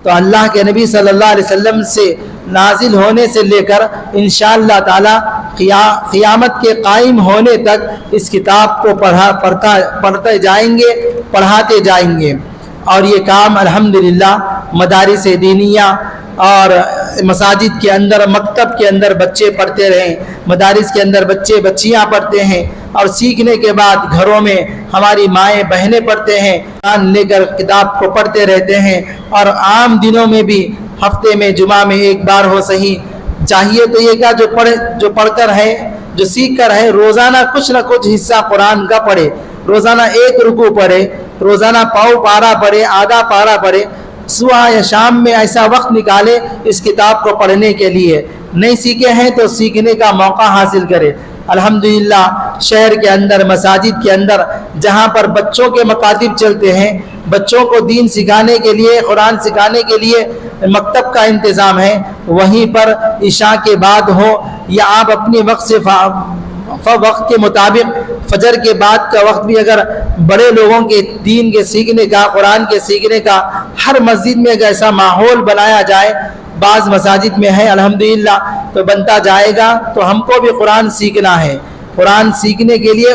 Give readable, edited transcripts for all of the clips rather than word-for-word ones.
تو اللہ کے نبی صلی اللہ علیہ وسلم سے نازل ہونے سے لے کر انشاءاللہ تعالی قیامت کے قائم ہونے تک اس کتاب کو پڑھتے جائیں گے، پڑھاتے جائیں گے۔ اور یہ کام الحمدللہ مدارس دینیہ اور مساجد کے اندر، مکتب کے اندر بچے پڑھتے رہیں، مدارس کے اندر بچے بچیاں پڑھتے ہیں، اور سیکھنے کے بعد گھروں میں ہماری مائیں بہنیں پڑھتے ہیں، قرآن لے کر کتاب کو پڑھتے رہتے ہیں۔ اور عام دنوں میں بھی ہفتے میں جمعہ میں ایک بار ہو صحیح، چاہیے تو یہ کہ جو پڑھ کر ہے، جو سیکھ کر ہے، روزانہ کچھ نہ کچھ حصہ قرآن کا پڑھے، روزانہ ایک رکوع پڑھے، روزانہ پاؤ پارا پڑھے، آدھا پارا پڑھے، صبح یا شام میں ایسا وقت نکالے اس کتاب کو پڑھنے کے لیے۔ نہیں سیکھے ہیں تو سیکھنے کا موقع حاصل کرے۔ الحمدللہ شہر کے اندر، مساجد کے اندر جہاں پر بچوں کے مکاتب چلتے ہیں، بچوں کو دین سکھانے کے لیے، قرآن سکھانے کے لیے مکتب کا انتظام ہے، وہیں پر عشاء کے بعد ہو یا آپ اپنے وقت سے وقت کے مطابق فجر کے بعد کا وقت بھی اگر بڑے لوگوں کے دین کے سیکھنے کا، قرآن کے سیکھنے کا ہر مسجد میں اگر ایسا ماحول بنایا جائے، بعض مساجد میں ہے الحمدللہ، تو بنتا جائے گا۔ تو ہم کو بھی قرآن سیکھنا ہے۔ قرآن سیکھنے کے لیے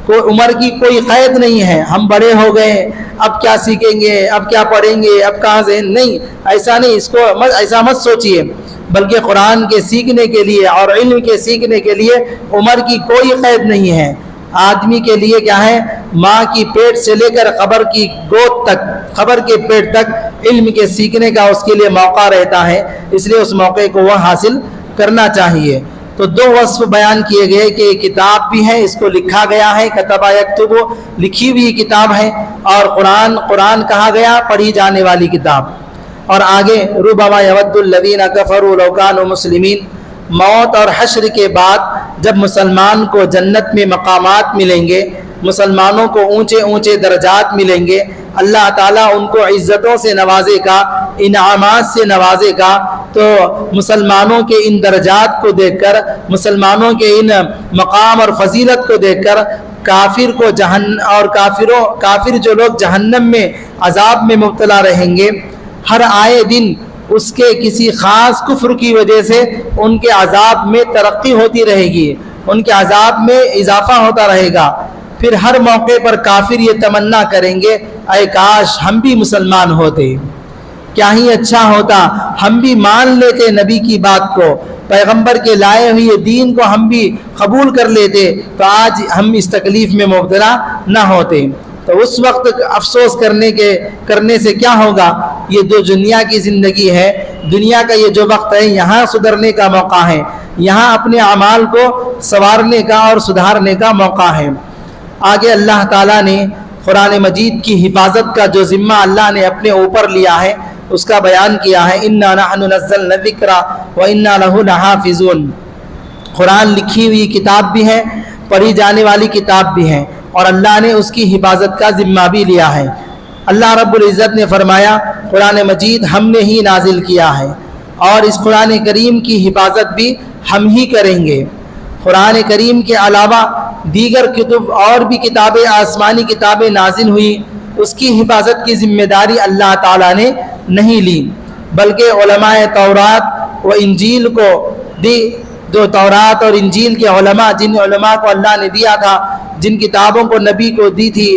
کوئی عمر کی کوئی قید نہیں ہے، ہم بڑے ہو گئے اب کیا سیکھیں گے، اب کیا پڑھیں گے، اب کہاں سے، نہیں، ایسا نہیں، اس کو ایسا مت سوچئے، بلکہ قرآن کے سیکھنے کے لیے اور علم کے سیکھنے کے لیے عمر کی کوئی قید نہیں ہے۔ آدمی کے لیے کیا ہے، ماں کی پیٹ سے لے کر قبر کی گود تک، قبر کے پیٹ تک علم کے سیکھنے کا اس کے لیے موقع رہتا ہے، اس لیے اس موقع کو وہ حاصل کرنا چاہیے۔ تو دو وصف بیان کیے گئے کہ کتاب بھی ہے، اس کو لکھا گیا ہے، کتبہ یکتب، لکھی ہوئی کتاب ہے، اور قرآن کہا گیا پڑھی جانے والی کتاب۔ اور آگے ربما یود الذین کفروا لو کانوا مسلمین، موت اور حشر کے بعد جب مسلمان کو جنت میں مقامات ملیں گے، مسلمانوں کو اونچے اونچے درجات ملیں گے، اللہ تعالیٰ ان کو عزتوں سے نوازے گا، انعامات سے نوازے گا، تو مسلمانوں کے ان درجات کو دیکھ کر، مسلمانوں کے ان مقام اور فضیلت کو دیکھ کر کافر کو کافر جو لوگ جہنم میں عذاب میں مبتلا رہیں گے، ہر آئے دن اس کے کسی خاص کفر کی وجہ سے ان کے عذاب میں ترقی ہوتی رہے گی، ان کے عذاب میں اضافہ ہوتا رہے گا۔ پھر ہر موقع پر کافر یہ تمنا کریں گے، اے کاش ہم بھی مسلمان ہوتے، کیا ہی اچھا ہوتا، ہم بھی مان لیتے نبی کی بات کو، پیغمبر کے لائے ہوئے دین کو ہم بھی قبول کر لیتے، تو آج ہم اس تکلیف میں مبتلا نہ ہوتے۔ تو اس وقت افسوس کرنے سے کیا ہوگا؟ یہ جو دنیا کی زندگی ہے، دنیا کا یہ جو وقت ہے، یہاں سدھرنے کا موقع ہے، یہاں اپنے اعمال کو سنوارنے کا اور سدھارنے کا موقع ہے۔ آگے اللہ تعالیٰ نے قرآن مجید کی حفاظت کا جو ذمہ اللہ نے اپنے اوپر لیا ہے، اس کا بیان کیا ہے، اِنَّا نَحْنُ نَزَّلْنَا الذِّكْرَ وَإِنَّا لَهُ لَحَافِظُونَ۔ قرآن لکھی ہوئی کتاب بھی ہے، پڑھی جانے والی کتاب بھی ہے، اور اللہ نے اس کی حفاظت کا ذمہ بھی لیا ہے۔ اللہ رب العزت نے فرمایا، قرآن مجید ہم نے ہی نازل کیا ہے، اور اس قرآن کریم کی حفاظت بھی ہم ہی کریں گے۔ قرآن کریم کے علاوہ دیگر کتب اور بھی کتابیں، آسمانی کتابیں نازل ہوئی، اس کی حفاظت کی ذمہ داری اللہ تعالیٰ نے نہیں لی، بلکہ علماء تورات و انجیل کو دی۔ جو تورات اور انجیل کے علماء، جن علماء کو اللہ نے دیا تھا، جن کتابوں کو نبی کو دی تھی،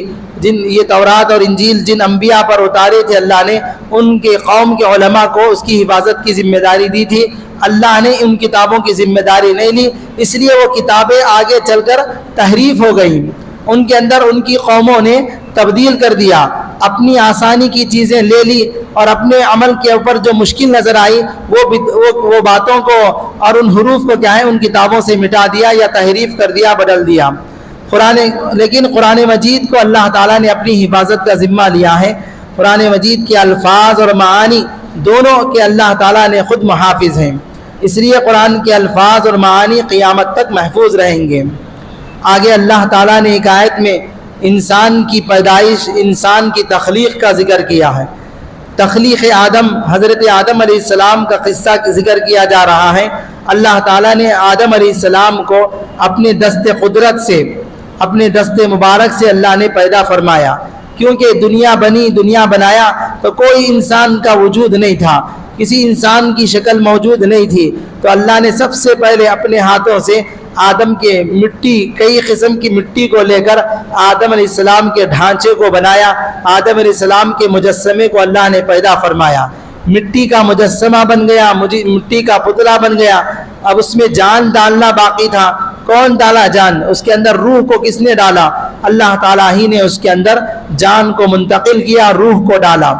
یہ تورات اور انجیل جن انبیاء پر اتارے تھے اللہ نے، ان کے قوم کے علماء کو اس کی حفاظت کی ذمہ داری دی تھی۔ اللہ نے ان کتابوں کی ذمہ داری نہیں لی، اس لیے وہ کتابیں آگے چل کر تحریف ہو گئیں، ان کے اندر ان کی قوموں نے تبدیل کر دیا، اپنی آسانی کی چیزیں لے لی، اور اپنے عمل کے اوپر جو مشکل نظر آئی وہ باتوں کو اور ان حروف کو کیا ہے، ان کتابوں سے مٹا دیا یا تحریف کر دیا، بدل دیا۔ لیکن قرآن مجید کو اللہ تعالیٰ نے اپنی حفاظت کا ذمہ لیا ہے۔ قرآن مجید کے الفاظ اور معانی دونوں کے اللہ تعالیٰ نے خود محافظ ہیں، اس لیے قرآن کے الفاظ اور معانی قیامت تک محفوظ رہیں گے۔ آگے اللہ تعالیٰ نے ایک آیت میں انسان کی پیدائش، انسان کی تخلیق کا ذکر کیا ہے۔ تخلیق آدم، حضرت آدم علیہ السلام کا قصہ ذکر کیا جا رہا ہے۔ اللہ تعالیٰ نے آدم علیہ السلام کو اپنے دست قدرت سے، اپنے دست مبارک سے اللہ نے پیدا فرمایا کیونکہ دنیا بنی، دنیا بنایا تو کوئی انسان کا وجود نہیں تھا، کسی انسان کی شکل موجود نہیں تھی، تو اللہ نے سب سے پہلے اپنے ہاتھوں سے آدم کے مٹی، کئی قسم کی مٹی کو لے کر آدم علیہ السلام کے ڈھانچے کو بنایا، آدم علیہ السلام کے مجسمے کو اللہ نے پیدا فرمایا، مٹی کا مجسمہ بن گیا، مٹی کا پتلا بن گیا۔ اب اس میں جان ڈالنا باقی تھا، کون ڈالا جان؟ اس کے اندر روح کو کس نے ڈالا؟ اللہ تعالیٰ ہی نے اس کے اندر جان کو منتقل کیا، روح کو ڈالا۔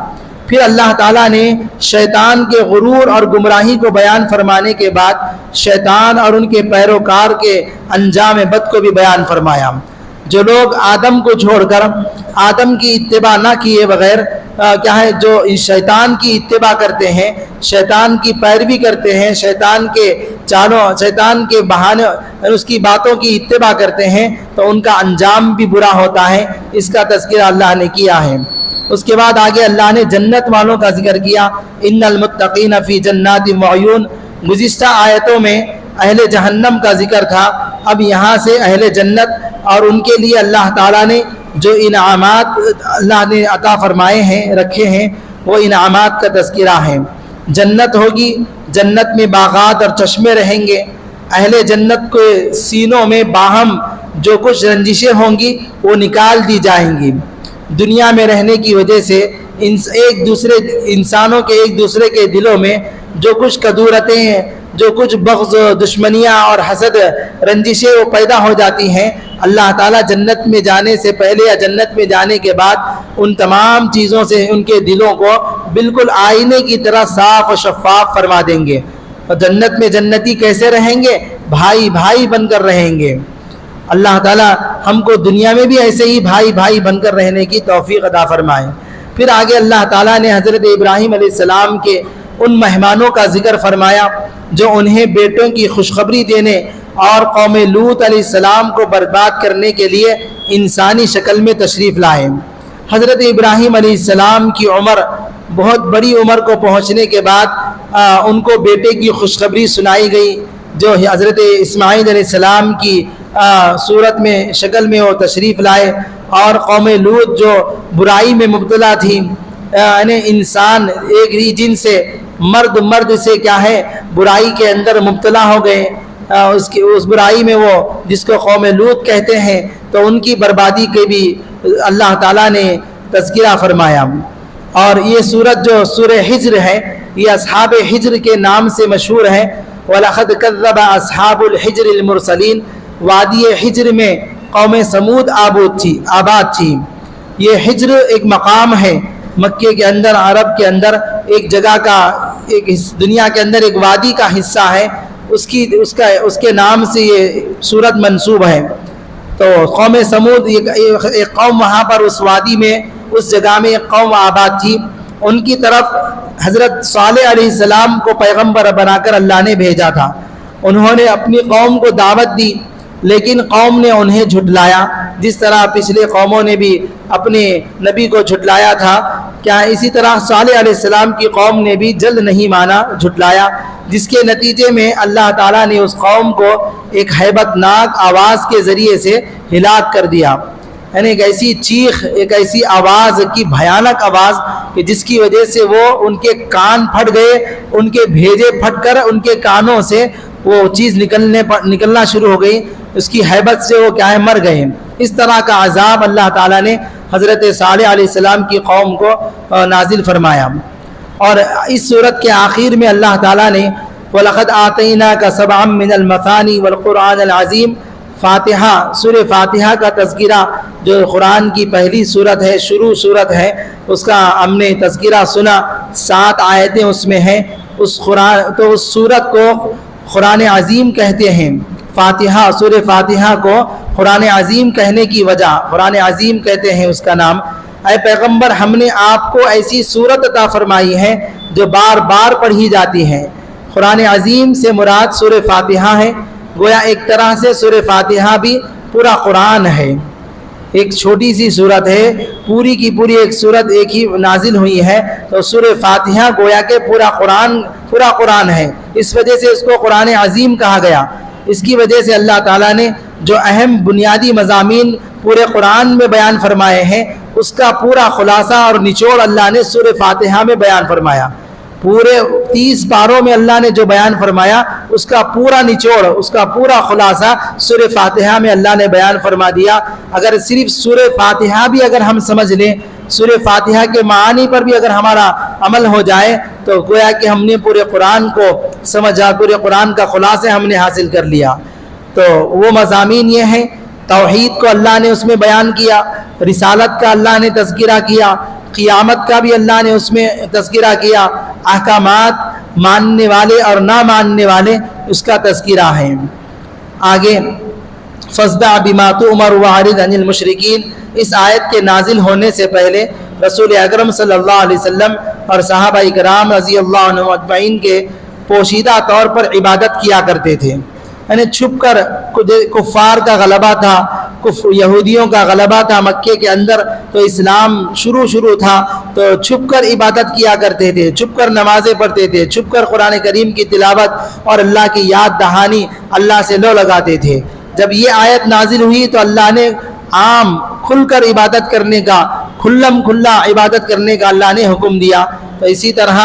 پھر اللہ تعالیٰ نے شیطان کے غرور اور گمراہی کو بیان فرمانے کے بعد شیطان اور ان کے پیروکار کے انجام بد کو بھی بیان فرمایا۔ جو لوگ آدم کو چھوڑ کر آدم کی اتباع نہ کیے بغیر کیا ہے، جو شیطان کی اتباع کرتے ہیں، شیطان کی پیروی کرتے ہیں، شیطان کے چالوں، شیطان کے بہانے، اس کی باتوں کی اتباع کرتے ہیں، تو ان کا انجام بھی برا ہوتا ہے۔ اس کا تذکرہ اللہ نے کیا ہے۔ اس کے بعد آگے اللہ نے جنت والوں کا ذکر کیا، ان المتقین فی جنات وعیون۔ گزشتہ آیتوں میں اہل جہنم کا ذکر تھا، اب یہاں سے اہل جنت اور ان کے لیے اللہ تعالیٰ نے جو انعامات اللہ نے عطا فرمائے ہیں، رکھے ہیں، وہ انعامات کا تذکرہ ہے۔ جنت ہوگی، جنت میں باغات اور چشمے رہیں گے، اہل جنت کے سینوں میں باہم جو کچھ رنجشیں ہوں گی وہ نکال دی جائیں گی۔ دنیا میں رہنے کی وجہ سے انسانوں کے ایک دوسرے کے دلوں میں جو کچھ کدورتیں ہیں، جو کچھ بغض، دشمنیاں اور حسد، رنجشیں وہ پیدا ہو جاتی ہیں، اللہ تعالیٰ جنت میں جانے سے پہلے یا جنت میں جانے کے بعد ان تمام چیزوں سے ان کے دلوں کو بالکل آئینے کی طرح صاف و شفاف فرما دیں گے۔ اور جنت میں جنتی کیسے رہیں گے؟ بھائی بھائی بن کر رہیں گے۔ اللہ تعالیٰ ہم کو دنیا میں بھی ایسے ہی بھائی بھائی بن کر رہنے کی توفیق عطا فرمائے۔ پھر آگے اللہ تعالیٰ نے حضرت ابراہیم علیہ السلام کے ان مہمانوں کا ذکر فرمایا جو انہیں بیٹوں کی خوشخبری دینے اور قوم لوط علیہ السلام کو برباد کرنے کے لیے انسانی شکل میں تشریف لائے۔ حضرت ابراہیم علیہ السلام کی عمر بہت بڑی عمر کو پہنچنے کے بعد ان کو بیٹے کی خوشخبری سنائی گئی، جو حضرت اسماعیل علیہ السلام کی صورت میں، شکل میں وہ تشریف لائے، اور قوم لوط جو برائی میں مبتلا تھی، یعنی انسان ایک ہی جن سے مرد سے کیا ہے برائی کے اندر مبتلا ہو گئے، اس برائی میں وہ جس کو قوم لوط کہتے ہیں، تو ان کی بربادی کے بھی اللہ تعالیٰ نے تذکرہ فرمایا۔ اور یہ سورت جو سورہ حجر ہے، یہ اصحاب حجر کے نام سے مشہور ہے۔ وَلَقَدْ كَذَّبَ أَصْحَابُ الْحِجْرِ الْمُرْسَلِينَ۔ وادی حجر میں قوم سمود آباد تھی۔ یہ حجر ایک مقام ہے مکے کے اندر، عرب کے اندر ایک جگہ کا، ایک دنیا کے اندر ایک وادی کا حصہ ہے، اس کے نام سے یہ سورت منسوب ہے۔ تو قوم سمود ایک قوم وہاں پر اس وادی میں، اس جگہ میں ایک قوم آباد تھی۔ ان کی طرف حضرت صالح علیہ السلام کو پیغمبر بنا کر اللہ نے بھیجا تھا۔ انہوں نے اپنی قوم کو دعوت دی، لیکن قوم نے انہیں جھٹلایا، جس طرح پچھلے قوموں نے بھی اپنے نبی کو جھٹلایا تھا، کیا اسی طرح صالح علیہ السلام کی قوم نے بھی جلد نہیں مانا، جھٹلایا، جس کے نتیجے میں اللہ تعالیٰ نے اس قوم کو ایک ہیبت ناک آواز کے ذریعے سے ہلاک کر دیا۔ یعنی ایک ایسی چیخ، ایک ایسی آواز کی بھیانک آواز کہ جس کی وجہ سے وہ ان کے کان پھٹ گئے، ان کے بھیجے پھٹ کر ان کے کانوں سے وہ چیز نکلنا شروع ہو گئی، اس کی ہیبت سے وہ کیا ہے مر گئے۔ اس طرح کا عذاب اللہ تعالیٰ نے حضرت صالح علیہ السلام کی قوم کو نازل فرمایا۔ اور اس صورت کے آخر میں اللہ تعالیٰ نے وَلَقَدْ آتَيْنَاكَ سَبْعًا مِّنَ الْمَثَانِي وَالْقُرْآنِ الْعَظِيمِ، فاتحہ، سورہ فاتحہ کا تذکرہ جو قرآن کی پہلی صورت ہے، شروع صورت ہے، اس کا ہم نے تذکرہ سنا، 7 آیتیں اس میں ہیں۔ اس صورت کو قرآن عظیم کہتے ہیں۔ فاتحہ، سورہ فاتحہ کو قرآن عظیم کہنے کی وجہ، قرآن عظیم کہتے ہیں اس کا نام، اے پیغمبر ہم نے آپ کو ایسی صورت عطا فرمائی ہے جو بار بار پڑھی جاتی ہے۔ قرآن عظیم سے مراد سورہ فاتحہ ہے، گویا ایک طرح سے سورہ فاتحہ بھی پورا قرآن ہے، ایک چھوٹی سی صورت ہے، پوری کی پوری ایک صورت ایک ہی نازل ہوئی ہے، تو سورہ فاتحہ گویا کہ پورا قرآن ہے، اس وجہ سے اس کو قرآن عظیم کہا گیا۔ اس کی وجہ سے اللہ تعالیٰ نے جو اہم بنیادی مضامین پورے قرآن میں بیان فرمائے ہیں اس کا پورا خلاصہ اور نچوڑ اللہ نے سورہ فاتحہ میں بیان فرمایا. پورے 30 پاروں میں اللہ نے جو بیان فرمایا اس کا پورا نچوڑ، اس کا پورا خلاصہ سورہ فاتحہ میں اللہ نے بیان فرما دیا. اگر صرف سورہ فاتحہ بھی اگر ہم سمجھ لیں، سورہ فاتحہ کے معانی پر بھی اگر ہمارا عمل ہو جائے تو گویا کہ ہم نے پورے قرآن کو سمجھا، پورے قرآن کا خلاصہ ہم نے حاصل کر لیا. تو وہ مضامین یہ ہیں، توحید کو اللہ نے اس میں بیان کیا، رسالت کا اللہ نے تذکرہ کیا، قیامت کا بھی اللہ نے اس میں تذکرہ کیا، احکامات ماننے والے اور نہ ماننے والے اس کا تذکرہ ہے. آگے فَاصْدَعْ بِمَا تُؤْمَرُ وَأَعْرِضْ عَنِ الْمُشْرِكِينَ، اس آیت کے نازل ہونے سے پہلے رسول اکرم صلی اللہ علیہ وسلم اور صحابہ کرام رضی اللہ عنہم اجمعین کے پوشیدہ طور پر عبادت کیا کرتے تھے، یعنی چھپ کر. کفار کا غلبہ تھا، یہودیوں کا غلبہ تھا مکے کے اندر، تو اسلام شروع تھا، تو چھپ کر عبادت کیا کرتے تھے، چھپ کر نمازیں پڑھتے تھے، چھپ کر قرآن کریم کی تلاوت اور اللہ کی یاد دہانی اللہ سے لو لگاتے تھے. جب یہ آیت نازل ہوئی تو اللہ نے عام کھل کر عبادت کرنے کا، کھلا عبادت کرنے کا اللہ نے حکم دیا. تو اسی طرح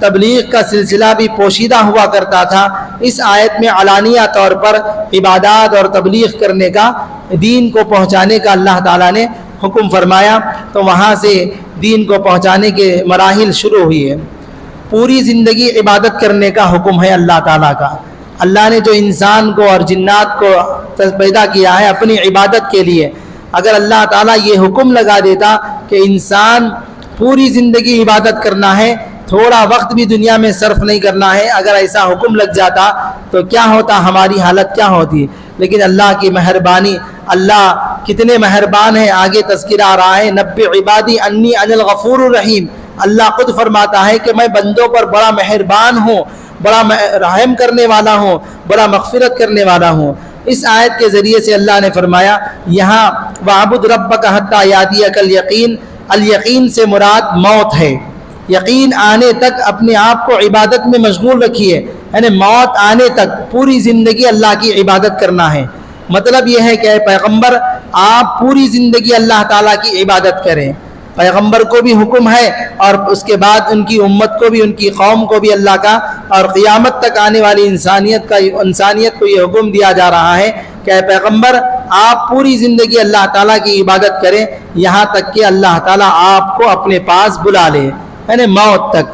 تبلیغ کا سلسلہ بھی پوشیدہ ہوا کرتا تھا. اس آیت میں علانیہ طور پر عبادات اور تبلیغ کرنے کا، دین کو پہنچانے کا اللہ تعالیٰ نے حکم فرمایا. تو وہاں سے دین کو پہنچانے کے مراحل شروع ہوئی ہے. پوری زندگی عبادت کرنے کا حکم ہے اللہ تعالیٰ کا. اللہ نے جو انسان کو اور جنات کو پیدا کیا ہے اپنی عبادت کے لیے، اگر اللہ تعالیٰ یہ حکم لگا دیتا کہ انسان پوری زندگی عبادت کرنا ہے، تھوڑا وقت بھی دنیا میں صرف نہیں کرنا ہے، اگر ایسا حکم لگ جاتا تو کیا ہوتا، ہماری حالت کیا ہوتی. لیکن اللہ کی مہربانی، اللہ کتنے مہربان ہیں. آگے تذکرہ آ رہا ہے، نبئ عبادی انی انا الغفور الرحیم. اللہ خود فرماتا ہے کہ میں بندوں پر بڑا مہربان ہوں، بڑا رحم کرنے والا ہوں، بڑا مغفرت کرنے والا ہوں. اس آیت کے ذریعے سے اللہ نے فرمایا یہاں وَاعْبُدْ رَبَّكَ حَتَّىٰ يَأْتِيَكَ الْيَقِينُ، الیقین سے مراد موت ہے. یقین آنے تک اپنے آپ کو عبادت میں مشغول رکھیے، یعنی موت آنے تک پوری زندگی اللہ کی عبادت کرنا ہے. مطلب یہ ہے کہ اے پیغمبر آپ پوری زندگی اللہ تعالیٰ کی عبادت کریں. پیغمبر کو بھی حکم ہے اور اس کے بعد ان کی امت کو بھی، ان کی قوم کو بھی اللہ کا، اور قیامت تک آنے والی انسانیت کو یہ حکم دیا جا رہا ہے کہ اے پیغمبر آپ پوری زندگی اللہ تعالیٰ کی عبادت کریں، یہاں تک کہ اللہ تعالیٰ آپ کو اپنے پاس بلا لے، یعنی موت تک.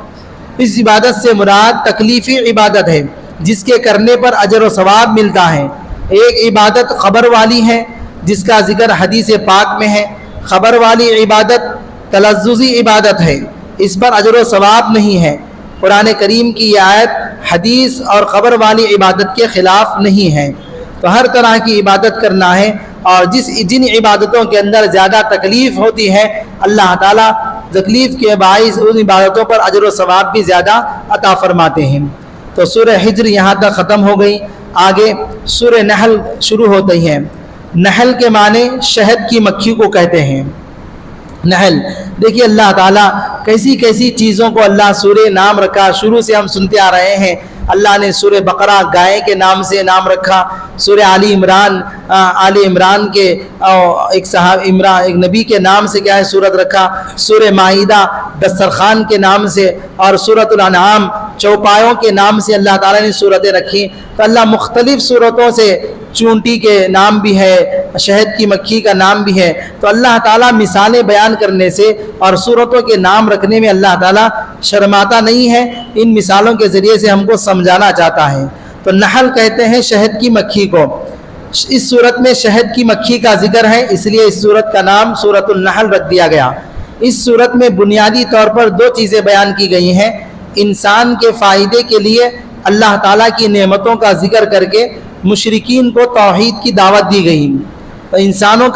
اس عبادت سے مراد تکلیفی عبادت ہے جس کے کرنے پر اجر و ثواب ملتا ہے. ایک عبادت خبر والی ہے جس کا ذکر حدیث پاک میں ہے. خبر والی عبادت تلذذی عبادت ہے، اس پر اجر و ثواب نہیں ہے. قرآن کریم کی یہ آیت حدیث اور خبر والی عبادت کے خلاف نہیں ہے. تو ہر طرح کی عبادت کرنا ہے، اور جن عبادتوں کے اندر زیادہ تکلیف ہوتی ہے اللہ تعالیٰ تکلیف کے باعث ان عبادتوں پر اجر و ثواب بھی زیادہ عطا فرماتے ہیں. تو سورہ حجر یہاں تک ختم ہو گئی. آگے سورہ نحل شروع ہوتی ہے. نحل کے معنی شہد کی مکھی کو کہتے ہیں. نحل دیکھیے اللہ تعالیٰ کیسی کیسی چیزوں کو اللہ سورہ نام رکھا. شروع سے ہم سنتے آ رہے ہیں اللہ نے سورہ بقرہ گائے کے نام سے نام رکھا. سورہ آل عمران کے ایک نبی کے نام سے کیا ہے سورت رکھا. سورہ مائدہ دسترخوان کے نام سے، اور سورۃ الانعام چوپایوں کے نام سے اللہ تعالیٰ نے سورتیں رکھی. تو اللہ مختلف سورتوں سے، چونٹی کے نام بھی ہے، شہد کی مکھی کا نام بھی ہے. تو اللہ تعالیٰ مثالیں بیان کرنے سے اور سورتوں کے نام رکھنے میں اللہ تعالیٰ شرماتا نہیں ہے. ان مثالوں کے ذریعے سے ہم کو سمجھانا چاہتا ہے. تو نحل کہتے ہیں شہد کی مکھی کو. اس صورت میں شہد کی مکھی کا ذکر ہے، اس لیے اس صورت کا نام سورۃ النحل رکھ دیا گیا. اس صورت میں بنیادی طور پر دو چیزیں بیان کی گئی ہیں. انسان کے فائدے کے لیے اللہ تعالیٰ کی نعمتوں کا ذکر کر کے مشرکین کو توحید کی دعوت دی گئی. تو انسانوں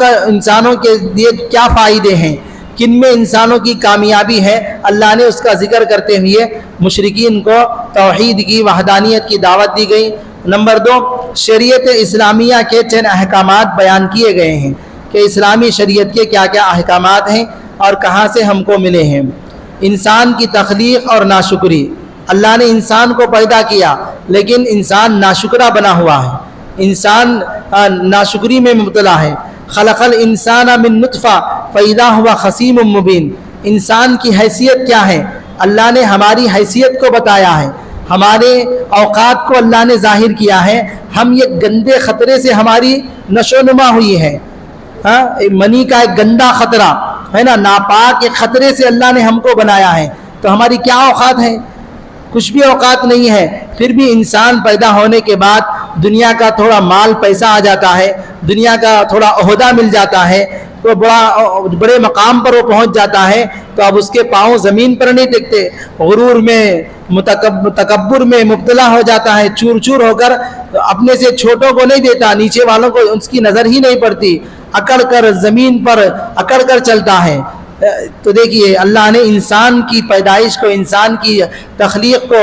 کے لیے کیا فائدے ہیں، کن میں انسانوں کی کامیابی ہے، اللہ نے اس کا ذکر کرتے ہوئے مشرکین کو توحید کی، وحدانیت کی دعوت دی گئی. نمبر 2، شریعت اسلامیہ کے چند احکامات بیان کیے گئے ہیں کہ اسلامی شریعت کے کیا کیا احکامات ہیں اور کہاں سے ہم کو ملے ہیں. انسان کی تخلیق اور ناشکری. اللہ نے انسان کو پیدا کیا لیکن انسان ناشکرہ بنا ہوا ہے، انسان ناشکری میں مبتلا ہے. خلق الانسان من نطفہ فاذا هو خصیم مبین. انسان کی حیثیت کیا ہے؟ اللہ نے ہماری حیثیت کو بتایا ہے، ہمارے اوقات کو اللہ نے ظاہر کیا ہے. ہم یہ گندے خطرے سے ہماری نشو نما ہوئی ہے. منی کا ایک گندا خطرہ ہے نا، ناپاک ایک خطرے سے اللہ نے ہم کو بنایا ہے. تو ہماری کیا اوقات ہے؟ کچھ بھی اوقات نہیں ہے. پھر بھی انسان پیدا ہونے کے بعد دنیا کا تھوڑا مال پیسہ آ جاتا ہے، دنیا کا تھوڑا عہدہ مل جاتا ہے، تو بڑے مقام پر وہ پہنچ جاتا ہے. تو اب اس کے پاؤں زمین پر نہیں ٹکتے، غرور میں تکبر میں مبتلا ہو جاتا ہے، چور چور ہو کر اپنے سے چھوٹوں کو نہیں دیتا، نیچے والوں کو اس کی نظر ہی نہیں پڑتی، اکڑ کر زمین پر اکڑ کر چلتا ہے. تو دیکھیے اللہ نے انسان کی پیدائش کو، انسان کی تخلیق کو،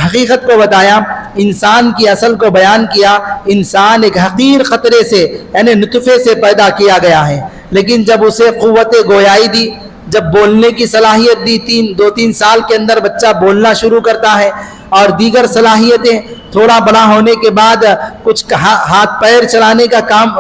حقیقت کو بتایا، انسان کی اصل کو بیان کیا. انسان ایک حقیر خطرے سے یعنی نطفے سے پیدا کیا گیا ہے، لیکن جب اسے قوت گویائی دی، جب بولنے کی صلاحیت دی، 2-3 سال کے اندر بچہ بولنا شروع کرتا ہے، اور دیگر صلاحیتیں تھوڑا بڑا ہونے کے بعد کچھ ہاتھ پیر چلانے کا کام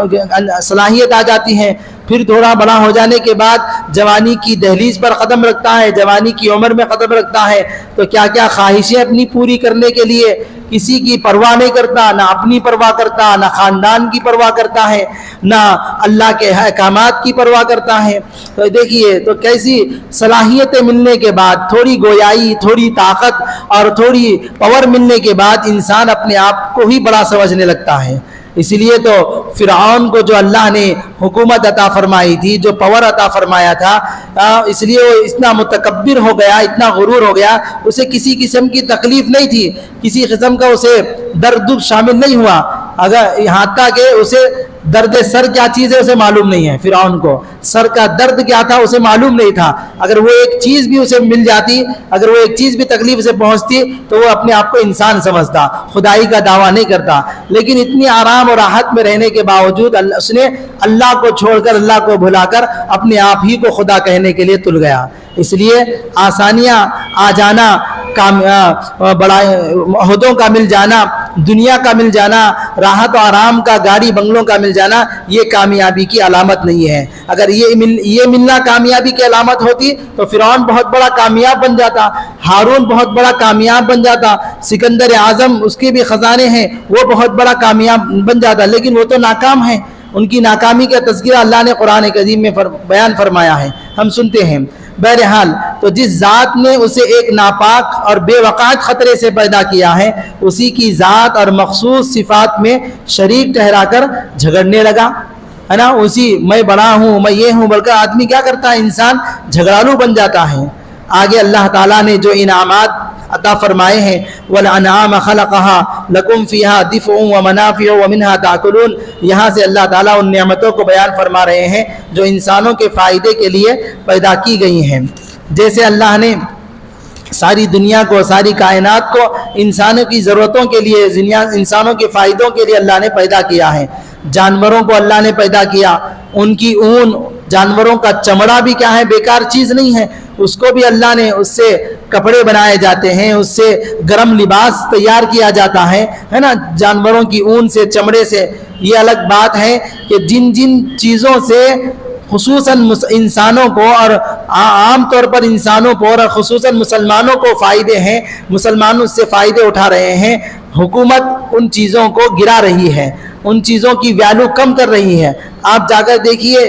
صلاحیت آ جاتی ہے. پھر تھوڑا بڑا ہو جانے کے بعد جوانی کی دہلیز پر قدم رکھتا ہے، جوانی کی عمر میں قدم رکھتا ہے، تو کیا کیا خواہشیں اپنی پوری کرنے کے لیے کسی کی پرواہ نہیں کرتا، نہ اپنی پرواہ کرتا، نہ خاندان کی پرواہ کرتا ہے، نہ اللہ کے احکامات کی پرواہ کرتا ہے. تو دیکھیے تو کیسی صلاحیتیں ملنے کے بعد، تھوڑی گویائی، تھوڑی طاقت اور تھوڑی پاور ملنے کے بعد انسان اپنے آپ کو ہی بڑا سمجھنے لگتا ہے. اسی لیے تو فرعون کو جو اللہ نے حکومت عطا فرمائی تھی، جو پاور عطا فرمایا تھا، اس لیے وہ اتنا متکبر ہو گیا، اتنا غرور ہو گیا، اسے کسی قسم کی تکلیف نہیں تھی، کسی قسم کا اسے درد دکھ شامل نہیں ہوا. اگر یہاں تک کہ اسے درد سر کیا چیز ہے اسے معلوم نہیں ہے. فرعون کو سر کا درد کیا تھا اسے معلوم نہیں تھا. اگر وہ ایک چیز بھی اسے مل جاتی، اگر وہ ایک چیز بھی تکلیف سے پہنچتی، تو وہ اپنے آپ کو انسان سمجھتا، خدائی کا دعویٰ نہیں کرتا. لیکن اتنی آرام اور راحت میں رہنے کے باوجود اس نے اللہ کو چھوڑ کر، اللہ کو بھلا کر اپنے آپ ہی کو خدا کہنے کے لیے تل گیا. اس لیے آسانیاں آ جانا، بڑا عہدوں کا مل جانا، دنیا کا مل جانا، راحت و آرام کا، گاڑی بنگلوں کا مل جانا، یہ کامیابی کی علامت نہیں ہے. اگر یہ ملنا کامیابی کی علامت ہوتی تو فرعون بہت بڑا کامیاب بن جاتا، ہارون بہت بڑا کامیاب بن جاتا، سکندر اعظم اس کے بھی خزانے ہیں، وہ بہت بڑا کامیاب بن جاتا. لیکن وہ تو ناکام ہیں. ان کی ناکامی کا تذکرہ اللہ نے قرآن کریم میں بیان فرمایا ہے، ہم سنتے ہیں. بہرحال تو جس ذات نے اسے ایک ناپاک اور بے وقعت خطرے سے پیدا کیا ہے، اسی کی ذات اور مخصوص صفات میں شریک ٹھہرا کر جھگڑنے لگا ہے نا. اسی میں بڑا ہوں، میں یہ ہوں، بلکہ آدمی کیا کرتا ہے، انسان جھگڑالو بن جاتا ہے. آگے اللہ تعالیٰ نے جو انعامات عطا فرمائے ہیں، وَالْأَنْعَامَ خَلَقَهَا لَكُمْ فِيهَا دِفْعٌ وَمَنَافِعُ وَمِنْهَا تَأْكُلُونَ. یہاں سے اللہ تعالیٰ ان نعمتوں کو بیان فرما رہے ہیں جو انسانوں کے فائدے کے لیے پیدا کی گئی ہیں. جیسے اللہ نے ساری دنیا کو، ساری کائنات کو انسانوں کی ضرورتوں کے لیے، انسانوں کے فائدوں کے لیے اللہ نے پیدا کیا ہے. جانوروں کو اللہ نے پیدا کیا، ان کی اون، جانوروں کا چمڑا بھی کیا ہے، بیکار چیز نہیں ہے. اس کو بھی اللہ نے، اس سے کپڑے بنائے جاتے ہیں، اس سے گرم لباس تیار کیا جاتا ہے نا. جانوروں کی اون سے، چمڑے سے. یہ الگ بات ہے کہ جن چیزوں سے خصوصاً انسانوں کو اور عام طور پر انسانوں کو اور خصوصاً مسلمانوں کو فائدے ہیں، مسلمان اس سے فائدے اٹھا رہے ہیں، حکومت ان چیزوں کو گرا رہی ہے، ان چیزوں کی ویلیو کم کر رہی ہے. آپ جا کر دیکھیے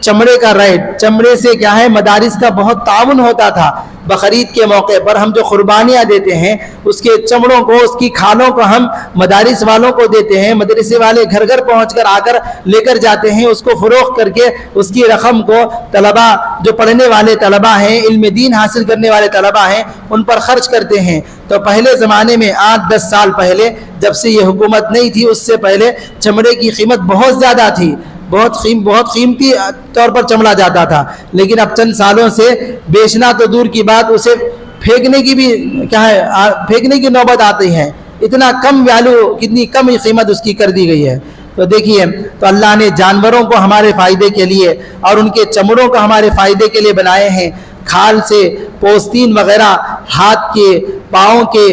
چمڑے کا ریٹ، چمڑے سے کیا ہے، مدارس کا بہت تعاون ہوتا تھا. بقرعید کے موقع پر ہم جو قربانیاں دیتے ہیں، اس کے چمڑوں کو، اس کی کھالوں کو ہم مدارس والوں کو دیتے ہیں. مدرسے والے گھر گھر پہنچ کر آ کر لے کر جاتے ہیں، اس کو فروخت کر کے اس کی رقم کو طلباء، جو پڑھنے والے طلباء ہیں، علم دین حاصل کرنے والے طلباء ہیں، ان پر خرچ کرتے ہیں. تو پہلے زمانے میں 8-10 سال پہلے جب سے یہ حکومت نہیں تھی، اس سے پہلے چمڑے کی قیمت بہت زیادہ تھی، بہت قیمتی طور پر چمڑا جاتا تھا. لیکن اب چند سالوں سے بیچنا تو دور کی بات، اسے پھینکنے کی بھی کیا ہے، پھینکنے کی نوبت آتی ہے. اتنا کم ویلیو، کتنی کم قیمت اس کی کر دی گئی ہے. تو دیکھیے، تو اللہ نے جانوروں کو ہمارے فائدے کے لیے اور ان کے چمڑوں کو ہمارے فائدے کے لیے بنائے ہیں. کھال سے پوستین وغیرہ، ہاتھ کے، پاؤں کے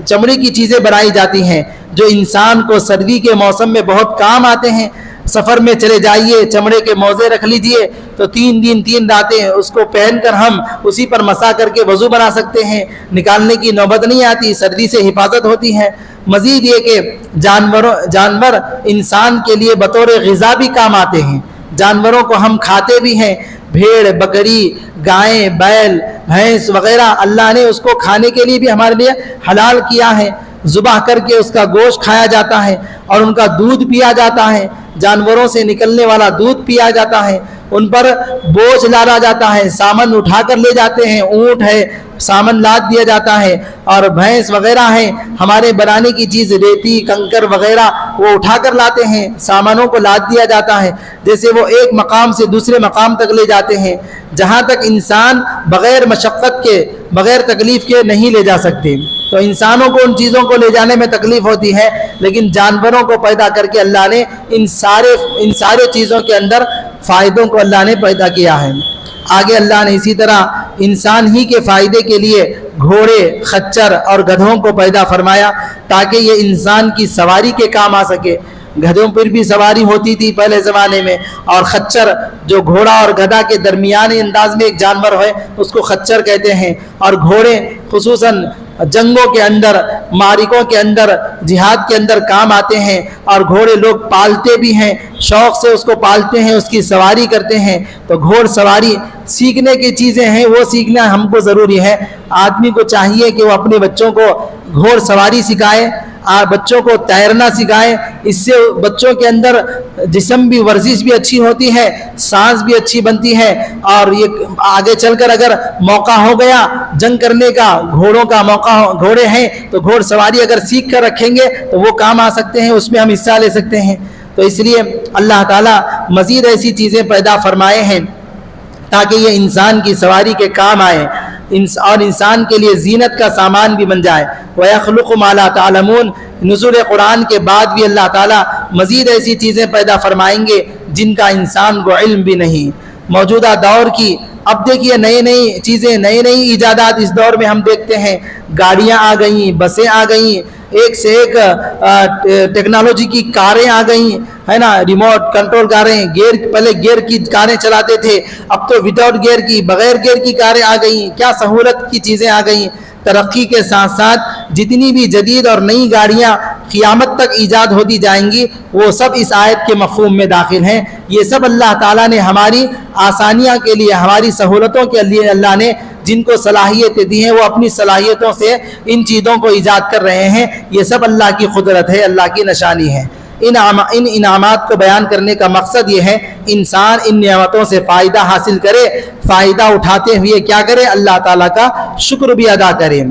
چمڑے کی چیزیں بنائی جاتی ہیں جو انسان کو سردی کے موسم میں بہت کام آتے ہیں. سفر میں چلے جائیے چمڑے کے موزے رکھ لیجئے تو 3 دن 3 راتیں اس کو پہن کر ہم اسی پر مسا کر کے وضو بنا سکتے ہیں، نکالنے کی نوبت نہیں آتی، سردی سے حفاظت ہوتی ہے۔ مزید یہ کہ جانور انسان کے لیے بطور غذا بھی کام آتے ہیں، جانوروں کو ہم کھاتے بھی ہیں، بھیڑ بکری گائیں بیل بھینس وغیرہ اللہ نے اس کو کھانے کے لیے بھی ہمارے لیے حلال کیا ہے، ذبح کر کے اس کا گوشت کھایا جاتا ہے اور ان کا دودھ پیا جاتا ہے، جانوروں سے نکلنے والا دودھ پیا جاتا ہے، ان پر بوجھ لادا جاتا ہے، سامان اٹھا کر لے جاتے ہیں، اونٹ ہے سامان لاد دیا جاتا ہے، اور بھینس وغیرہ ہیں ہمارے بنانے کی چیز ریتی کنکر وغیرہ وہ اٹھا کر لاتے ہیں، سامانوں کو لاد دیا جاتا ہے، جیسے وہ ایک مقام سے دوسرے مقام تک لے جاتے ہیں، جہاں تک انسان بغیر مشقت کے بغیر تکلیف کے نہیں لے جا سکتے۔ تو انسانوں کو ان چیزوں کو لے جانے میں تکلیف ہوتی ہے، لیکن جانوروں کو پیدا کر کے اللہ نے ان سارے چیزوں کے اندر فائدوں کو اللہ نے پیدا کیا ہے۔ آگے اللہ نے اسی طرح انسان ہی کے فائدے کے لیے گھوڑے خچر اور گدھوں کو پیدا فرمایا تاکہ یہ انسان کی سواری کے کام آ سکے۔ گدھوں پر بھی سواری ہوتی تھی پہلے زمانے میں، اور خچر جو گھوڑا اور گدھا کے درمیانے انداز میں ایک جانور ہے اس کو خچر کہتے ہیں، اور گھوڑے خصوصاً جنگوں کے اندر معرکوں کے اندر جہاد کے اندر کام آتے ہیں، اور گھوڑے لوگ پالتے بھی ہیں، شوق سے اس کو پالتے ہیں، اس کی سواری کرتے ہیں۔ تو گھوڑ سواری سیکھنے کی چیزیں ہیں، وہ سیکھنا ہم کو ضروری ہے۔ آدمی کو چاہیے کہ وہ اپنے بچوں کو گھوڑ سواری سکھائے، بچوں کو تیرنا سکھائے، اس سے بچوں کے اندر جسم بھی ورزش بھی اچھی ہوتی ہے، سانس بھی اچھی بنتی ہے، اور یہ آگے چل کر اگر موقع ہو گیا جنگ کرنے کا، گھوڑوں کا موقع گھوڑے ہیں تو گھوڑ سواری اگر سیکھ کر رکھیں گے تو وہ کام آ سکتے ہیں، اس میں ہم حصہ لے سکتے ہیں۔ تو اس لیے اللہ تعالیٰ مزید ایسی چیزیں پیدا فرمائے ہیں تاکہ یہ انسان کی سواری کے کام آئے اور انسان کے لیے زینت کا سامان بھی بن جائے۔ وَيَخْلُقُ مَا لَا تَعْلَمُونَ، نزول قرآن کے بعد بھی اللہ تعالیٰ مزید ایسی چیزیں پیدا فرمائیں گے جن کا انسان کو علم بھی نہیں۔ موجودہ دور کی اب دیکھیے نئی چیزیں نئی ایجادات اس دور میں ہم دیکھتے ہیں، گاڑیاں آ گئیں، بسیں آ گئیں، ایک سے ایک ٹیکنالوجی کی کاریں آ گئیں، ہے نا، ریموٹ کنٹرول کاریں، پہلے گیئر کی کاریں چلاتے تھے، اب تو وداؤٹ گیئر کی بغیر گیئر کی کاریں آ گئیں، کیا سہولت کی چیزیں آ گئیں۔ ترقی کے ساتھ ساتھ جتنی بھی جدید اور نئی گاڑیاں قیامت تک ایجاد ہوتی جائیں گی وہ سب اس آیت کے مفہوم میں داخل ہیں۔ یہ سب اللہ تعالیٰ نے ہماری آسانیاں کے لیے، ہماری سہولتوں کے لیے اللہ نے جن کو صلاحیتیں دی ہیں وہ اپنی صلاحیتوں سے ان چیزوں کو ایجاد کر رہے ہیں۔ یہ سب اللہ کی قدرت ہے، اللہ کی نشانی ہے۔ ان انعامات کو بیان کرنے کا مقصد یہ ہے انسان ان نعمتوں سے فائدہ حاصل کرے، فائدہ اٹھاتے ہوئے کیا کرے، اللہ تعالیٰ کا شکر بھی ادا کرے۔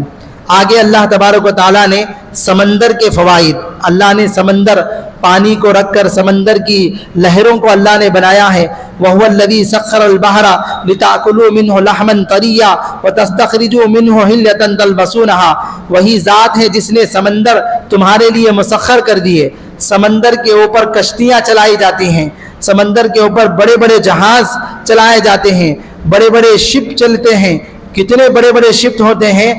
آگے اللہ تبارک و تعالیٰ نے سمندر کے فوائد، اللہ نے سمندر پانی کو رکھ کر سمندر کی لہروں کو اللہ نے بنایا ہے۔ وَهُوَ الَّذِي سَخَّرَ الْبَحْرَ لِتَأْكُلُوا مِنْهُ لَحْمًا طَرِيًّا وَتَسْتَخْرِجُوا مِنْهُ حِلْيَةً تَلْبَسُونَهَا، وہی ذات ہے جس نے سمندر تمہارے لیے مسخر کر دیے۔ سمندر کے اوپر کشتیاں چلائی جاتی ہیں، سمندر کے اوپر بڑے بڑے جہاز چلائے جاتے ہیں، بڑے بڑے شپ چلتے ہیں، کتنے بڑے بڑے شپ ہوتے ہیں،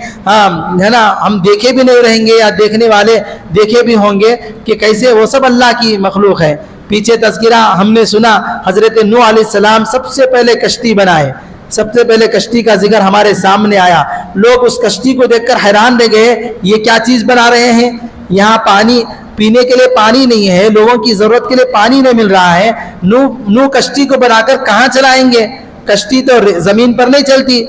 ہے نا، ہم دیکھے بھی نہیں رہیں گے یا دیکھنے والے دیکھے بھی ہوں گے کہ کیسے وہ سب اللہ کی مخلوق ہے۔ پیچھے تذکرہ ہم نے سنا حضرت نوح علیہ السلام سب سے پہلے کشتی بنائے، سب سے پہلے کشتی کا ذکر ہمارے سامنے آیا، لوگ اس کشتی کو دیکھ کر حیران رہ گئے، یہ کیا چیز بنا رہے ہیں، یہاں پانی پینے کے لیے پانی نہیں ہے، لوگوں کی ضرورت کے لیے پانی نہیں مل رہا ہے، نوح کشتی کو بنا کر کہاں چلائیں گے؟ کشتی تو زمین پر نہیں چلتی،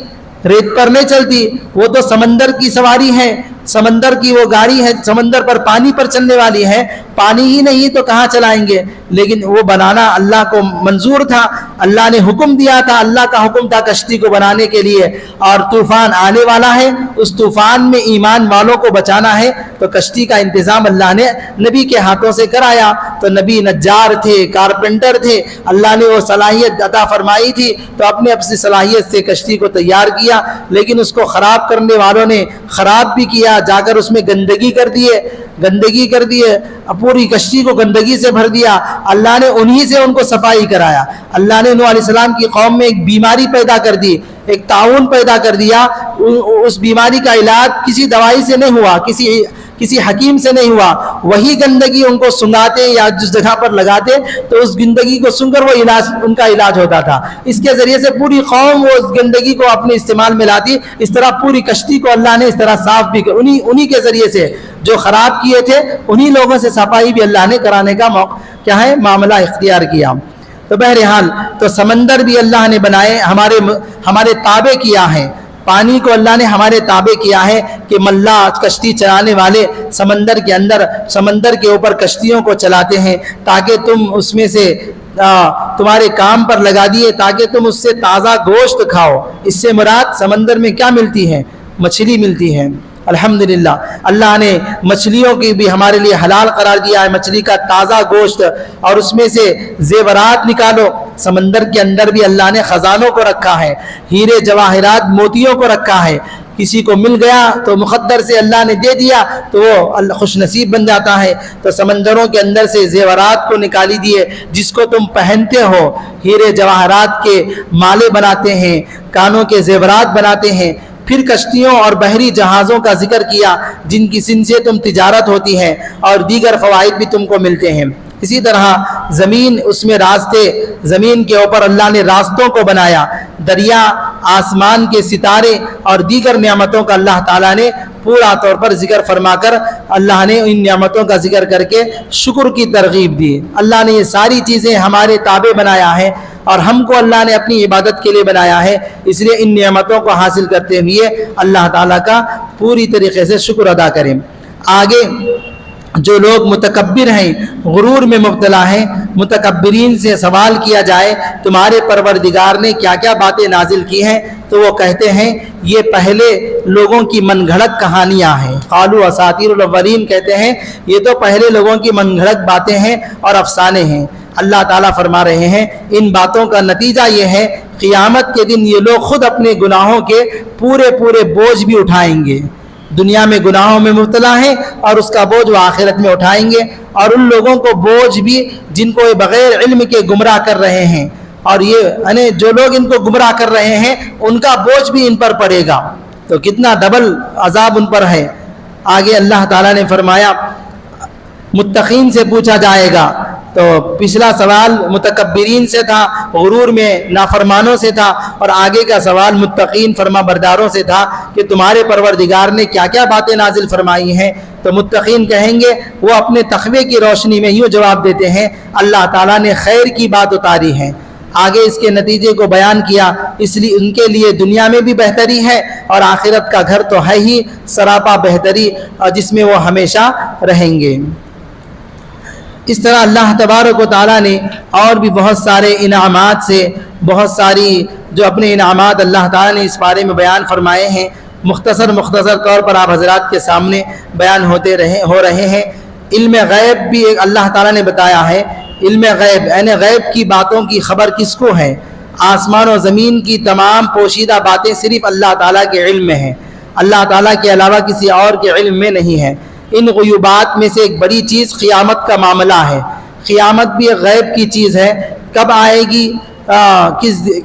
ریت پر نہیں چلتی، وہ تو سمندر کی سواری ہے، سمندر کی وہ گاڑی ہے، سمندر پر پانی پر چلنے والی ہے، پانی ہی نہیں تو کہاں چلائیں گے؟ لیکن وہ بنانا اللہ کو منظور تھا، اللہ نے حکم دیا تھا، اللہ کا حکم تھا کشتی کو بنانے کے لیے، اور طوفان آنے والا ہے، اس طوفان میں ایمان والوں کو بچانا ہے، تو کشتی کا انتظام اللہ نے نبی کے ہاتھوں سے کرایا۔ تو نبی نجار تھے، کارپینٹر تھے، اللہ نے وہ صلاحیت عطا فرمائی تھی، تو اپنی صلاحیت سے کشتی کو تیار کیا، لیکن اس کو خراب کرنے والوں نے خراب بھی کیا، جا کر اس میں گندگی کر دیے، پوری کشتی کو گندگی سے بھر دیا۔ اللہ نے انہی سے ان کو صفائی کرایا۔ اللہ نے نوح علیہ السلام کی قوم میں ایک بیماری پیدا کر دی، ایک طاعون پیدا کر دیا، اس بیماری کا علاج کسی دوائی سے نہیں ہوا، کسی حکیم سے نہیں ہوا. وہی گندگی ان کو سنگاتے یا جس جگہ پر لگاتے تو اس گندگی کو سن کر وہ ان کا علاج ہوتا تھا. اس کے ذریعے سے پوری قوم وہ اس گندگی کو اپنے استعمال میں لاتی. اس طرح پوری کشتی کو اللہ نے اس طرح صاف بھی انہی کے ذریعے سے جو خراب کیے تھے انہی لوگوں سے صفائی بھی اللہ نے کرانے کا کیا ہے معاملہ اختیار کیا. تو بہرحال تو سمندر بھی اللہ نے بنائے ہمارے تابع کیا ہے. پانی کو اللہ نے ہمارے تابع کیا ہے کہ ملا کشتی چلانے والے سمندر کے اوپر کشتیوں کو چلاتے ہیں تاکہ تم اس میں سے تمہارے کام پر لگا دیے تاکہ تم اس سے تازہ گوشت کھاؤ. اس سے مراد سمندر میں کیا ملتی ہے؟ مچھلی ملتی ہے. الحمدللہ اللہ نے مچھلیوں کی بھی ہمارے لیے حلال قرار دیا ہے. مچھلی کا تازہ گوشت اور اس میں سے زیورات نکالو. سمندر کے اندر بھی اللہ نے خزانوں کو رکھا ہے, ہیرے جواہرات موتیوں کو رکھا ہے. کسی کو مل گیا تو مقدر سے اللہ نے دے دیا تو وہ خوش نصیب بن جاتا ہے. تو سمندروں کے اندر سے زیورات کو نکالی دیے جس کو تم پہنتے ہو. ہیرے جواہرات کے مالے بناتے ہیں, کانوں کے زیورات بناتے ہیں. پھر کشتیوں اور بحری جہازوں کا ذکر کیا جن کی سن سے تم تجارت ہوتی ہے اور دیگر فوائد بھی تم کو ملتے ہیں. اسی طرح زمین, اس میں راستے, زمین کے اوپر اللہ نے راستوں کو بنایا. دریا, آسمان کے ستارے اور دیگر نعمتوں کا اللہ تعالیٰ نے پورا طور پر ذکر فرما کر اللہ نے ان نعمتوں کا ذکر کر کے شکر کی ترغیب دی. اللہ نے یہ ساری چیزیں ہمارے تابع بنایا ہے اور ہم کو اللہ نے اپنی عبادت کے لیے بنایا ہے. اس لیے ان نعمتوں کو حاصل کرتے ہوئے اللہ تعالیٰ کا پوری طریقے سے شکر ادا کریں. آگے جو لوگ متکبر ہیں, غرور میں مبتلا ہیں, متکبرین سے سوال کیا جائے تمہارے پروردگار نے کیا کیا باتیں نازل کی ہیں تو وہ کہتے ہیں یہ پہلے لوگوں کی من گھڑت کہانیاں ہیں. قالوا اساطیر الاولین, کہتے ہیں یہ تو پہلے لوگوں کی من گھڑت باتیں ہیں اور افسانے ہیں. اللہ تعالیٰ فرما رہے ہیں ان باتوں کا نتیجہ یہ ہے قیامت کے دن یہ لوگ خود اپنے گناہوں کے پورے بوجھ بھی اٹھائیں گے. دنیا میں گناہوں میں مبتلا ہیں اور اس کا بوجھ وہ آخرت میں اٹھائیں گے. اور ان لوگوں کو بوجھ بھی جن کو بغیر علم کے گمراہ کر رہے ہیں, اور یہ یعنی جو لوگ ان کو گمراہ کر رہے ہیں ان کا بوجھ بھی ان پر پڑے گا. تو کتنا ڈبل عذاب ان پر ہے. آگے اللہ تعالیٰ نے فرمایا متقین سے پوچھا جائے گا. تو پچھلا سوال متکبرین سے تھا, غرور میں نافرمانوں سے تھا, اور آگے کا سوال متقین فرما برداروں سے تھا کہ تمہارے پروردگار نے کیا کیا باتیں نازل فرمائی ہیں. تو متقین کہیں گے, وہ اپنے تقوی کی روشنی میں یوں جواب دیتے ہیں اللہ تعالیٰ نے خیر کی بات اتاری ہے. آگے اس کے نتیجے کو بیان کیا, اس لیے ان کے لیے دنیا میں بھی بہتری ہے اور آخرت کا گھر تو ہے ہی سراپا بہتری, اور جس میں وہ ہمیشہ رہیں گے. اس طرح اللہ تبارک و تعالیٰ نے اور بھی بہت سارے انعامات سے بہت ساری جو اپنے انعامات اللہ تعالیٰ نے اس بارے میں بیان فرمائے ہیں. مختصر طور پر آپ حضرات کے سامنے بیان ہو رہے ہیں. علم غیب بھی ایک اللہ تعالیٰ نے بتایا ہے. علم غیب یعنی غیب کی باتوں کی خبر کس کو ہے؟ آسمان و زمین کی تمام پوشیدہ باتیں صرف اللہ تعالیٰ کے علم میں ہیں, اللہ تعالیٰ کے علاوہ کسی اور کے علم میں نہیں ہے. ان غیوبات میں سے ایک بڑی چیز قیامت کا معاملہ ہے. قیامت بھی ایک غیب کی چیز ہے. کب آئے گی,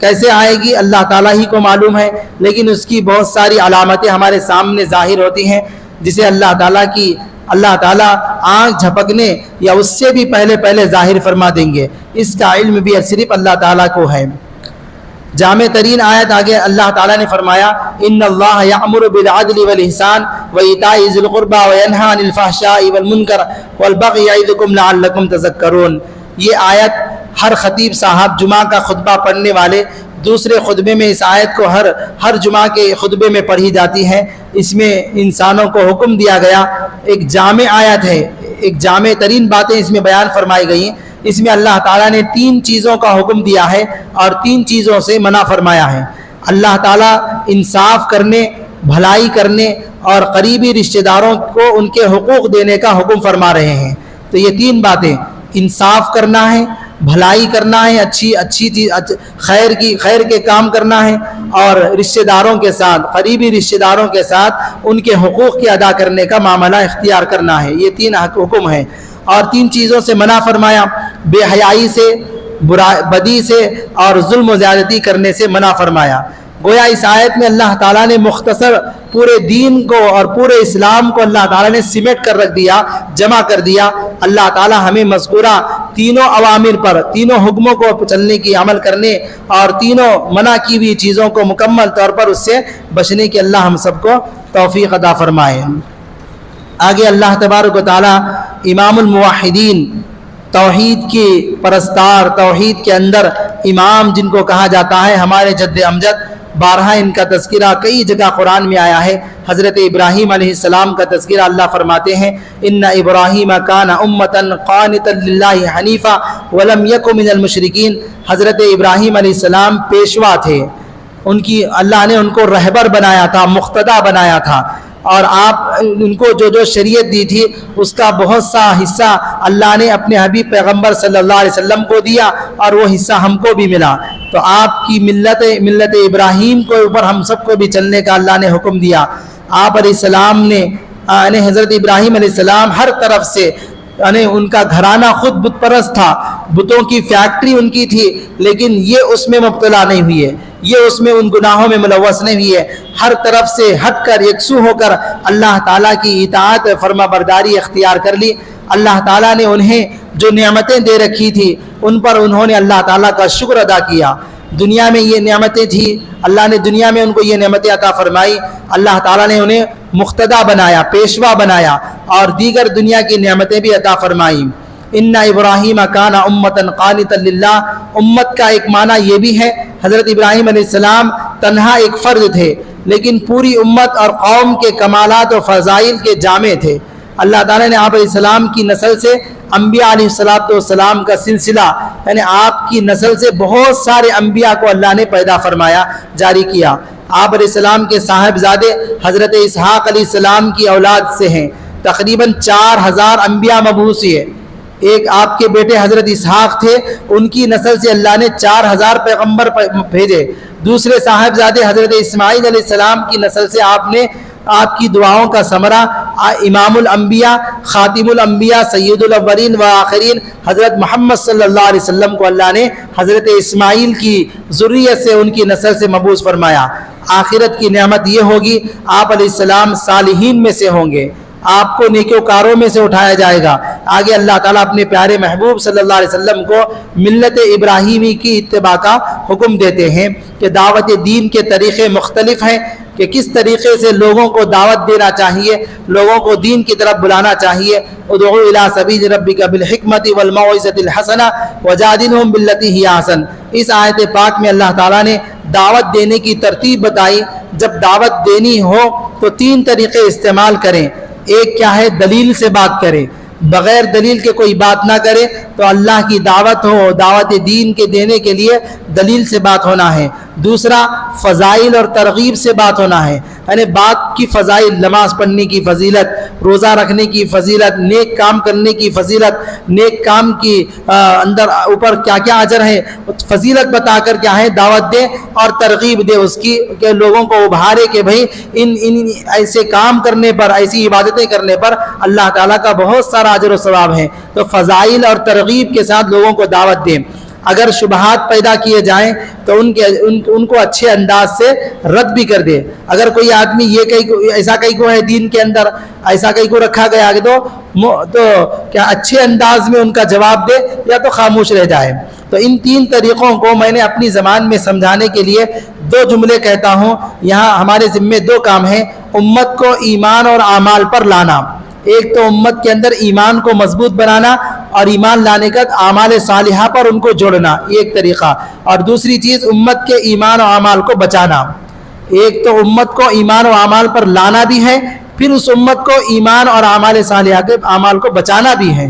کیسے آئے گی اللہ تعالیٰ ہی کو معلوم ہے, لیکن اس کی بہت ساری علامتیں ہمارے سامنے ظاہر ہوتی ہیں جسے اللہ تعالیٰ آنکھ جھپکنے یا اس سے بھی پہلے ظاہر فرما دیں گے. اس کا علم بھی صرف اللہ تعالیٰ کو ہے. جامع ترین آیت آگے اللہ تعالیٰ نے فرمایا ان اللہ یأمر بالعدل والإحسان وإیتاء ذی القربى وینہی عن الفحشاء والمنکر والبغی یعظکم لعلکم تذکرون. یہ آیت ہر خطیب صاحب جمعہ کا خطبہ پڑھنے والے دوسرے خطبے میں اس آیت کو ہر جمعہ کے خطبے میں پڑھی جاتی ہے. اس میں انسانوں کو حکم دیا گیا, ایک جامع آیت ہے, ایک جامع ترین باتیں اس میں بیان فرمائی گئی. اس میں اللہ تعالیٰ نے 3 چیزوں کا حکم دیا ہے اور 3 چیزوں سے منع فرمایا ہے. اللہ تعالیٰ انصاف کرنے, بھلائی کرنے اور قریبی رشتہ داروں کو ان کے حقوق دینے کا حکم فرما رہے ہیں. تو یہ 3 باتیں, انصاف کرنا ہے, بھلائی کرنا ہے, اچھی چیز خیر کے کام کرنا ہے, اور رشتہ داروں کے ساتھ, قریبی رشتہ داروں کے ساتھ ان کے حقوق کے ادا کرنے کا معاملہ اختیار کرنا ہے. یہ 3 حکم ہیں. اور 3 چیزوں سے منع فرمایا, بے حیائی سے, بدی سے اور ظلم و زیادتی کرنے سے منع فرمایا. گویا اس آیت میں اللہ تعالیٰ نے مختصر پورے دین کو اور پورے اسلام کو اللہ تعالیٰ نے سمیٹ کر رکھ دیا، جمع کر دیا۔ اللہ تعالیٰ ہمیں مذکورہ تینوں اوامر پر، تینوں حکموں کو چلنے کی، عمل کرنے اور تینوں منع کی ہوئی چیزوں کو مکمل طور پر اس سے بچنے کی اللہ ہم سب کو توفیق عطا فرمائے۔ آگے اللہ تبارک و تعالیٰ امام الموحدین، توحید کی پرستار، توحید کے اندر امام جن کو کہا جاتا ہے، ہمارے جد امجد، بارہا ان کا تذکرہ کئی جگہ قرآن میں آیا ہے۔ حضرت ابراہیم علیہ السلام کا تذکرہ اللہ فرماتے ہیں ان ابراہیم کان امۃ قانتا للہ حنیفا ولم یک من المشرکین۔ حضرت ابراہیم علیہ السلام پیشوا تھے، ان کی اللہ نے ان کو رہبر بنایا تھا، مقتدا بنایا تھا، اور آپ ان کو جو شریعت دی تھی اس کا بہت سا حصہ اللہ نے اپنے حبیب پیغمبر صلی اللہ علیہ وسلم کو دیا اور وہ حصہ ہم کو بھی ملا۔ تو آپ کی ملت ابراہیم کو اوپر ہم سب کو بھی چلنے کا اللہ نے حکم دیا۔ آپ علیہ السلام نے حضرت ابراہیم علیہ السلام ہر طرف سے ان کا گھرانہ خود بت پرست تھا، بتوں کی فیکٹری ان کی تھی، لیکن یہ اس میں مبتلا نہیں ہوئی ہے، یہ اس میں ان گناہوں میں ملوث نہیں ہوئی ہے، ہر طرف سے ہٹ کر یکسو ہو کر اللہ تعالیٰ کی اطاعت فرما برداری اختیار کر لی۔ اللہ تعالیٰ نے انہیں جو نعمتیں دے رکھی تھی ان پر انہوں نے اللہ تعالیٰ کا شکر ادا کیا۔ دنیا میں یہ نعمتیں تھی، اللہ نے دنیا میں ان کو یہ نعمتیں عطا فرمائی، اللہ تعالیٰ نے انہیں مقتدا بنایا، پیشوا بنایا اور دیگر دنیا کی نعمتیں بھی عطا فرمائی۔ ان ابراہیم کان امۃ قانتا للہ، امت کا ایک معنی یہ بھی ہے، حضرت ابراہیم علیہ السلام تنہا ایک فرد تھے لیکن پوری امت اور قوم کے کمالات و فضائل کے جامع تھے۔ اللہ تعالیٰ نے آپ علیہ السلام کی نسل سے انبیاء علیہ السلام کا سلسلہ، یعنی آپ کی نسل سے بہت سارے انبیاء کو اللہ نے پیدا فرمایا، جاری کیا۔ آپ علیہ السلام کے صاحبزادے حضرت اسحاق علیہ السلام کی اولاد سے ہیں، تقریباً 4000 انبیاء مبعوث ہوئے۔ ایک آپ کے بیٹے حضرت اسحاق تھے، ان کی نسل سے اللہ نے 4000 پیغمبر بھیجے۔ دوسرے صاحبزادے حضرت اسماعیل علیہ السلام کی نسل سے آپ نے آپ کی دعاؤں کا ثمرہ امام الانبیاء، خاتم الانبیاء، سید الاولین والآخرین حضرت محمد صلی اللہ علیہ وسلم کو اللہ نے حضرت اسماعیل کی ذریت سے، ان کی نسل سے مبعوث فرمایا۔ آخرت کی نعمت یہ ہوگی آپ علیہ السلام صالحین میں سے ہوں گے، آپ کو نیکوکاروں میں سے اٹھایا جائے گا۔ آگے اللہ تعالیٰ اپنے پیارے محبوب صلی اللہ علیہ وسلم کو ملت ابراہیمی کی اتباع کا حکم دیتے ہیں کہ دعوت دین کے طریقے مختلف ہیں، کہ کس طریقے سے لوگوں کو دعوت دینا چاہیے، لوگوں کو دین کی طرف بلانا چاہیے۔ ادعو الی سبیل ربک بالحکمت والموعظۃ الحسنہ وجادلہم باللتی ہی احسن۔ اس آیت پاک میں اللہ تعالیٰ نے دعوت دینے کی ترتیب بتائی۔ جب دعوت دینی ہو تو 3 طریقے استعمال کریں۔ ایک کیا ہے؟ دلیل سے بات کریں، بغیر دلیل کے کوئی بات نہ کرے۔ تو اللہ کی دعوت ہو، دعوت دین کے دینے کے لیے دلیل سے بات ہونا ہے۔ دوسرا فضائل اور ترغیب سے بات ہونا ہے، یعنی بات کی فضائل، نماز پڑھنے کی فضیلت، روزہ رکھنے کی فضیلت، نیک کام کرنے کی فضیلت، نیک کام کی اندر اوپر کیا کیا اجر ہے، فضیلت بتا کر کیا ہے دعوت دے اور ترغیب دے اس کی، کہ لوگوں کو ابھارے کہ بھائی ان ایسے کام کرنے پر، ایسی عبادتیں کرنے پر اللہ تعالیٰ کا بہت سارا اجر و ثواب ہے۔ تو فضائل اور ترغیب کے ساتھ لوگوں کو دعوت دیں۔ اگر شبہات پیدا کیے جائیں تو ان کو اچھے انداز سے رد بھی کر دے۔ اگر کوئی آدمی ایسا کہیں کو ہے دین کے اندر، ایسا کہیں کو رکھا گیا تو کیا اچھے انداز میں ان کا جواب دے یا تو خاموش رہ جائے۔ تو ان 3 طریقوں کو میں نے اپنی زبان میں سمجھانے کے لیے 2 جملے کہتا ہوں۔ یہاں ہمارے ذمے 2 کام ہیں، امت کو ایمان اور اعمال پر لانا۔ ایک تو امت کے اندر ایمان کو مضبوط بنانا اور ایمان لانے کا اعمال صالحہ پر ان کو جوڑنا، ایک طریقہ، اور دوسری چیز امت کے ایمان و اعمال کو بچانا۔ ایک تو امت کو ایمان و اعمال پر لانا بھی ہے، پھر اس امت کو ایمان اور اعمال صالحہ کے اعمال کو بچانا بھی ہے۔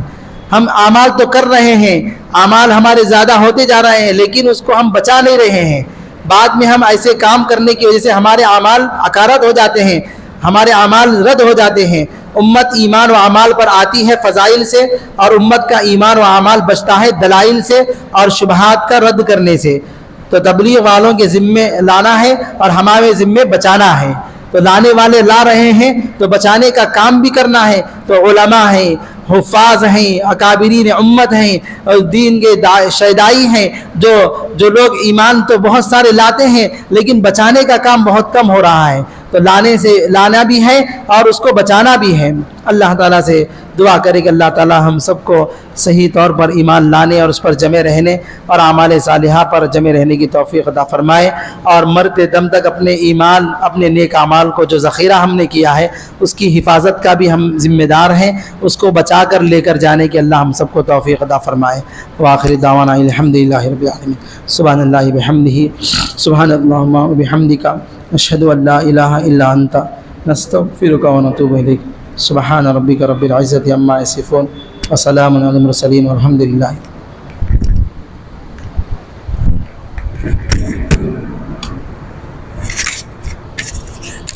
ہم اعمال تو کر رہے ہیں، اعمال ہمارے زیادہ ہوتے جا رہے ہیں، لیکن اس کو ہم بچا نہیں رہے ہیں۔ بعد میں ہم ایسے کام کرنے کی وجہ سے ہمارے اعمال اکارت ہو جاتے ہیں، ہمارے اعمال رد ہو جاتے ہیں۔ امت ایمان و اعمال پر آتی ہے فضائل سے، اور امت کا ایمان و اعمال بچتا ہے دلائل سے اور شبہات کا رد کرنے سے۔ تو تبلیغ والوں کے ذمے لانا ہے اور ہمارے ذمے بچانا ہے۔ تو لانے والے لا رہے ہیں تو بچانے کا کام بھی کرنا ہے۔ تو علماء ہیں، حفاظ ہیں، اکابرین امت ہیں اور دین کے شیدائی ہیں، جو لوگ ایمان تو بہت سارے لاتے ہیں لیکن بچانے کا کام بہت کم ہو رہا ہے، تو لانا بھی ہے اور اس کو بچانا بھی ہے۔ اللہ تعالیٰ سے دعا کرے کہ اللہ تعالیٰ ہم سب کو صحیح طور پر ایمان لانے اور اس پر جمے رہنے اور اعمال صالحہ پر جمے رہنے کی توفیق عطا فرمائے، اور مرتے دم تک اپنے ایمان، اپنے نیک اعمال کو جو ذخیرہ ہم نے کیا ہے اس کی حفاظت کا بھی ہم ذمہ دار ہیں، اس کو بچا کر لے کر جانے کی اللہ ہم سب کو توفیق عطا فرمائے۔ وآخر دعوانا الحمدللہ رب العالمین۔ سبحان اللہ بحمدہ، سبحان اللہم وبحمدک، اشہد ان لا الہ الا انت، نستغفرک ونتوب الیک۔ سبحان ربک رب العزت عما یصفون، وسلام علی المرسلین والحمد للہ۔